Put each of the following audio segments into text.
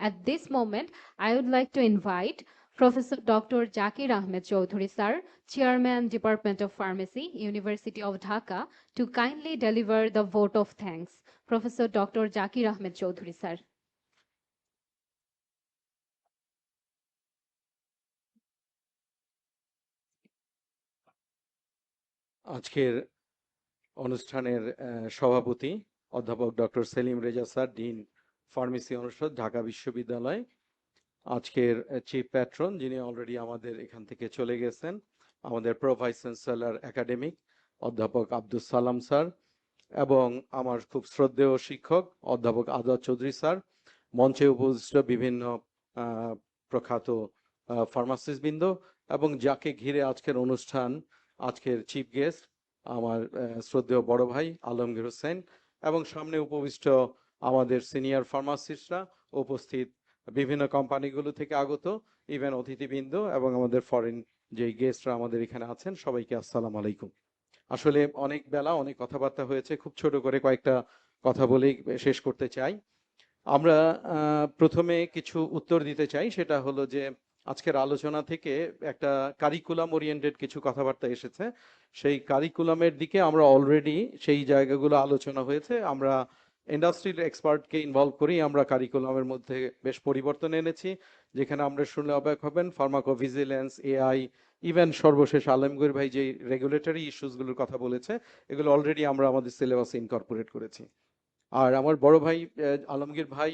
At this moment, I would like to invite Professor Dr. Zakir Ahmed Chowdhury sir, Chairman, Department of Pharmacy, University of Dhaka, to kindly deliver the vote of thanks. Professor Dr. Zakir Ahmed Chowdhury sir. আজকের অনুষ্ঠানের সভাপতি অধ্যাপক doctor Selim Reza sir, dean pharmacy অনুষদ, ঢাকা বিশ্ববিদ্যালয়। আজকের chief patron, যিনি already আমাদের এখান থেকে চলে গেছেন, আমাদের প্রো ভাইস চ্যান্সেলর একাডেমিক অধ্যাপক আব্দুস সালাম স্যার, এবং আমার খুব শ্রদ্ধেয় শিক্ষক অধ্যাপক আজাদ চৌধুরী স্যার, মঞ্চে উপস্থিত বিভিন্ন প্রখ্যাত ফার্মাসিস্টবৃন্দ, এবং যাকে ঘিরে আজকের অনুষ্ঠান, আজকের চিফ গেস্ট আমার শ্রদ্ধেয় বড় ভাই আলমগীর হোসেন, এবং সামনে উপবিষ্ট আমাদের সিনিয়র ফার্মাসিস্টরা, উপস্থিত বিভিন্ন কোম্পানিগুলো থেকে আগত ইভেন অতিথিবৃন্দ, এবং আমাদের ফরেন যে গেস্টরা আমাদের এখানে আছেন, সবাইকে আসসালামু আলাইকুম। আসলে অনেক বেলা, অনেক কথাবার্তা হয়েছে, খুব ছোট করে কয়েকটা কথা বলেই শেষ করতে চাই। আমরা প্রথমে কিছু উত্তর দিতে চাই, সেটা হলো যে আজকের আলোচনা থেকে একটা কারিকুলাম ওরিয়েন্টেড কিছু কথাবার্তা এসেছে। সেই কারিকুলামের দিকে আমরা অলরেডি সেই জায়গাগুলো আলোচনা হয়েছে। আমরা ইন্ডাস্ট্রির এক্সপার্টকে ইনভলভ করি, আমরা কারিকুলামের মধ্যে বেশ পরিবর্তন এনেছি, যেখানে আমরা শুনলে অবাক হবেন ফার্মাকোভিজিলেন্স, এআই, ইভেন সর্বশেষ আলমগীর ভাই যে রেগুলেটরি ইস্যুসগুলোর কথা বলেছে, এগুলো অলরেডি আমরা আমাদের সিলেবাসে ইনকর্পোরেট করেছি। আর আমার বড় ভাই আলমগীর ভাই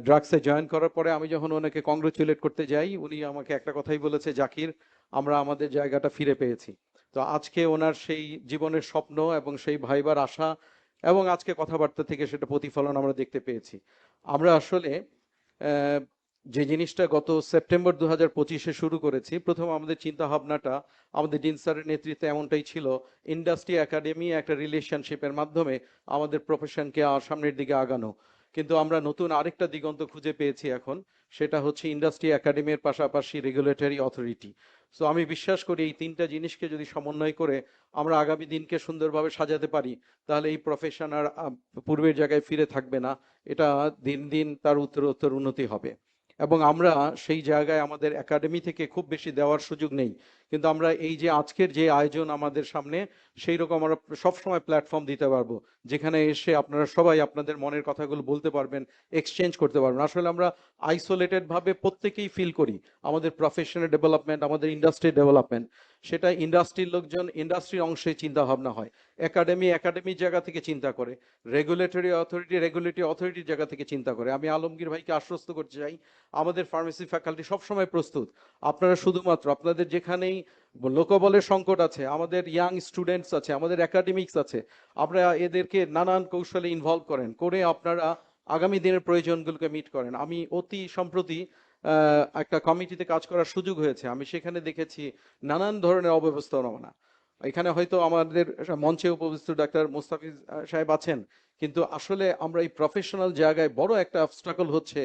ড্রাগসে জয়েন করার পরে আমি যখন ওনাকে কংগ্রেচুলেট করতে যাই, উনি আমাকে একটা কথাই বলেছে, জাকির, আমরা আমাদের জায়গাটা ফিরে পেয়েছি। তো আজকে ওনার সেই জীবনের স্বপ্ন এবং সেই ভাইবার আশা এবং আজকে কথাবার্তা থেকে সেটা প্রতিফলন আমরা দেখতে পেয়েছি। আমরা আসলে যে জিনিসটা গত সেপ্টেম্বর 2025-এ শুরু করেছি, প্রথম আমাদের চিন্তা ভাবনাটা আমাদের ডিন স্যারের নেতৃত্বে এমনটাই ছিল, ইন্ডাস্ট্রি একাডেমি একটা রিলেশনশিপের মাধ্যমে আমাদের প্রফেশনকে সামনের দিকে আগানো। কিন্তু আমরা নতুন আরেকটা দিগন্ত খুঁজে পেয়েছি এখন, সেটা হচ্ছে ইন্ডাস্ট্রি একাডেমির পাশাপাশি রেগুলেটরি অথরিটি। সো আমি বিশ্বাস করি এই তিনটা জিনিসকে যদি সমন্বয় করে আমরা আগামী দিনকে সুন্দরভাবে সাজাতে পারি, তাহলে এই প্রফেশন আর পূর্বের জায়গায় ফিরে থাকবে না, এটা দিন দিন তার উত্তরোত্তর উন্নতি হবে। এবং আমরা সেই জায়গায় আমাদের একাডেমি থেকে খুব বেশি দেওয়ার সুযোগ নেই, কিন্তু আমরা এই যে আজকের যে আয়োজন আমাদের সামনে, সেই রকম আমরা সবসময় প্ল্যাটফর্ম দিতে পারবো, যেখানে এসে আপনারা সবাই আপনাদের মনের কথাগুলো বলতে পারবেন, এক্সচেঞ্জ করতে পারবেন। আসলে আমরা আইসোলেটেড ভাবে প্রত্যেকেই ফিল করি আমাদের প্রফেশনাল ডেভেলপমেন্ট, আমাদের ইন্ডাস্ট্রি ডেভেলপমেন্ট, সেটা ইন্ডাস্ট্রির লোকজন ইন্ডাস্ট্রির অংশে চিন্তা ভাবনা হয়, একাডেমির জায়গা থেকে চিন্তা করে, রেগুলেটরি অথরিটির জায়গা থেকে চিন্তা করে। আমি আলমগীর ভাইকে আশ্বস্ত করতে চাই, আমাদের ফার্মেসি ফ্যাকাল্টি সবসময় প্রস্তুত। আপনারা শুধুমাত্র আপনাদের যেখানেই লোকবলের সংকট আছে, আমাদের ইয়াং স্টুডেন্টস আছে, আমাদের একাডেমিক্স আছে, আপনারা এদেরকে নানান কৌশলে ইনভলভ করে আপনারা আগামী দিনের প্রয়োজনগুলোকে মিট করেন। আমি অতি সম্প্রতি একটা কমিটিতে কাজ করার সুযোগ হয়েছে, আমি সেখানে দেখেছি নানান ধরনের অব্যবস্থাপনা। এখানে হয়তো আমাদের মঞ্চে উপস্থিত ডাক্তার মুস্তাফিজ সাহেব আছেন, কিন্তু আসলে আমরা এই প্রফেশনাল জায়গায় বড় একটা অবস্ট্রাকল হচ্ছে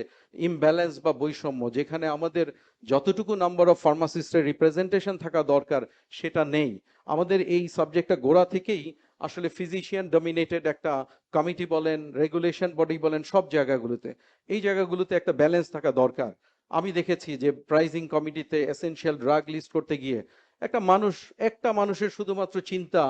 ইমব্যালেন্স বা বৈষম্য, যেখানে আমাদের যতটুকু নাম্বার অফ ফার্মাসিস্টের রিপ্রেজেন্টেশন থাকা দরকার সেটা নেই। আমাদের এই সাবজেক্টটা গোড়া থেকেই আসলে ফিজিশিয়ান ডমিনেটেড একটা কমিটি বলেন, রেগুলেশন বডি বলেন, সব জায়গাগুলোতে এই জায়গাগুলোতে একটা ব্যালেন্স থাকা দরকার। আমি দেখেছি যে প্রাইজিং কমিটিতে এসেনশিয়াল ড্রাগ লিস্ট করতে গিয়ে একটা মানুষের শুধুমাত্র চিন্তা,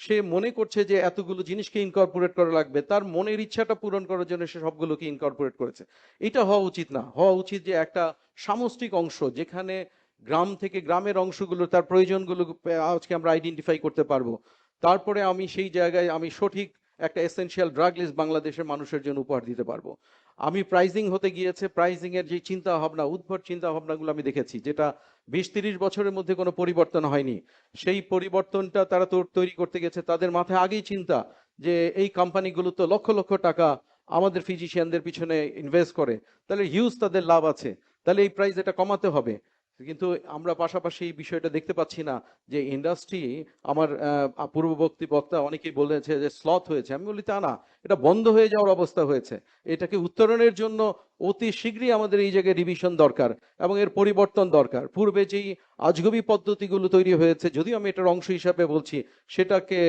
সে মনে করছে যে এতগুলো জিনিসকে ইনকর্পোরেট করা লাগবে, তার মনের ইচ্ছাটা পূরণ করার জন্য সে সবগুলোকে ইনকর্পোরেট করেছে। এটা হওয়া উচিত না। হওয়া উচিত যে একটা সামষ্টিক অংশ, যেখানে গ্রাম থেকে গ্রামের অংশগুলো তার প্রয়োজনগুলো আজকে আমরা আইডেন্টিফাই করতে পারবো। তারপরে আমি সেই জায়গায় আমি সঠিক একটা এসেনশিয়াল ড্রাগ লিস্ট বাংলাদেশের মানুষের জন্য উপহার দিতে পারবো। আমি প্রাইজিং হতে গিয়েছে, প্রাইজিং এর যে চিন্তা ভাবনা, উদ্ভট চিন্তা ভাবনাগুলো আমি দেখেছি, যেটা 20-30 বছরের মধ্যে কোনো পরিবর্তন হয়নি। সেই পরিবর্তনটা তারা তৈরি করতে গেছে, তাদের মাথায় আগেই চিন্তা যে এই কোম্পানিগুলো তো লক্ষ লক্ষ টাকা আমাদের ফিজিশিয়ানদের পিছনে ইনভেস্ট করে, তাহলে হিউজ তাদের লাভ আছে, তাহলে এই প্রাইস এটা কমাতে হবে। কিন্তু আমরা পাশাপাশি এই বিষয়টা দেখতে পাচ্ছি না যে ইন্ডাস্ট্রি, আমার পূর্ববর্তী বক্তা অনেকেই বলেছে যে স্লথ হয়েছে, আমি বলি তা না, এটা বন্ধ হয়ে যাওয়ার অবস্থা হয়েছে। এটাকে উত্তরণের জন্য অতি শীঘ্রই আমাদের এই জায়গায় রিভিশন দরকার এবং এর পরিবর্তন দরকার। পূর্বে যেই আজগবি পদ্ধতিগুলো তৈরি হয়েছে, যদিও আমি এটার অংশ হিসাবে বলছি, সেটাকে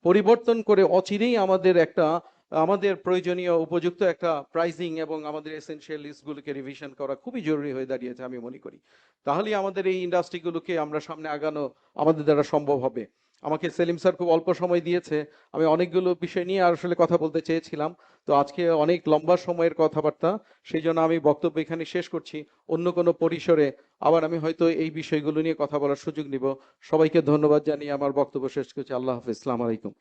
পরিবর্তন করে অচিরেই আমাদের একটা আমাদের প্রয়োজনীয় উপযুক্ত একটা প্রাইজিং এবং আমাদের এসেনশিয়াল লিস্টগুলোকে রিভিশন করা খুবই জরুরি হয়ে দাঁড়িয়েছে আমি মনে করি। তাহলেই আমাদের এই ইন্ডাস্ট্রিগুলোকে আমরা সামনে আগানো আমাদের দ্বারা সম্ভব হবে। আমাকে সেলিম স্যার খুব অল্প সময় দিয়েছে, আমি অনেকগুলো বিষয় নিয়ে আসলে কথা বলতে চেয়েছিলাম। তো আজকে অনেক লম্বা সময়ের কথাবার্তা, সেই জন্য আমি বক্তব্য এখানে শেষ করছি। অন্য কোনো পরিসরে আবার আমি হয়তো এই বিষয়গুলো নিয়ে কথা বলার সুযোগ নিব। সবাইকে ধন্যবাদ জানিয়ে আমার বক্তব্য শেষ করছি। আল্লাহ হাফেজ, আসসালামু আলাইকুম।